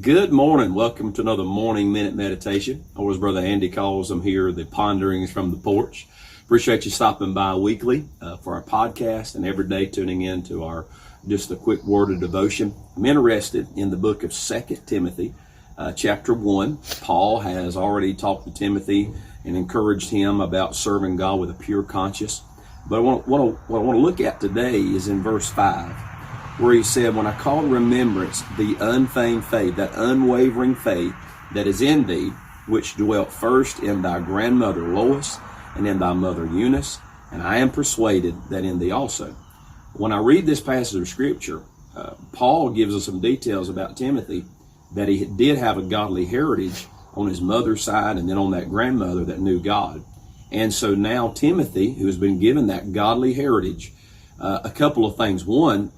Good morning. Welcome to another morning minute meditation, or as Brother Andy calls them here, the ponderings from the porch. Appreciate you stopping by weekly for our podcast and every day tuning in to our just a quick word of devotion. I'm interested in the book of 2 Timothy, chapter 1. Paul has already talked to Timothy and encouraged him about serving God with a pure conscience. But what I want to look at today is in verse 5. Where he said, when I call to remembrance the unfeigned faith, that unwavering faith that is in thee, which dwelt first in thy grandmother Lois and in thy mother Eunice, and I am persuaded that in thee also. When I read this passage of Scripture, Paul gives us some details about Timothy, that he did have a godly heritage on his mother's side and then on that grandmother that knew God. And so now Timothy, who has been given that godly heritage, a couple of things. One,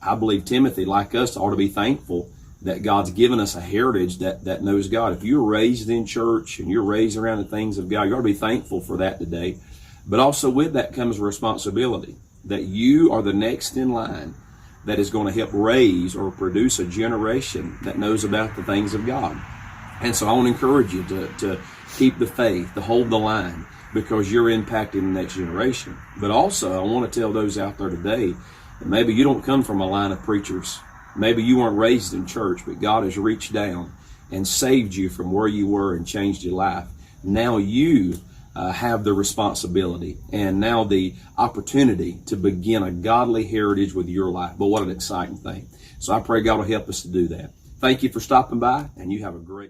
I believe Timothy, like us, ought to be thankful that God's given us a heritage that knows God. If you're raised in church and you're raised around the things of God, you ought to be thankful for that today. But also with that comes responsibility, that you are the next in line that is going to help raise or produce a generation that knows about the things of God. And so I want to encourage you to keep the faith, to hold the line, because you're impacting the next generation. But also, I want to tell those out there today that maybe you don't come from a line of preachers. Maybe you weren't raised in church, but God has reached down and saved you from where you were and changed your life. Now you have the responsibility and now the opportunity to begin a godly heritage with your life. But what an exciting thing. So I pray God will help us to do that. Thank you for stopping by, and you have a great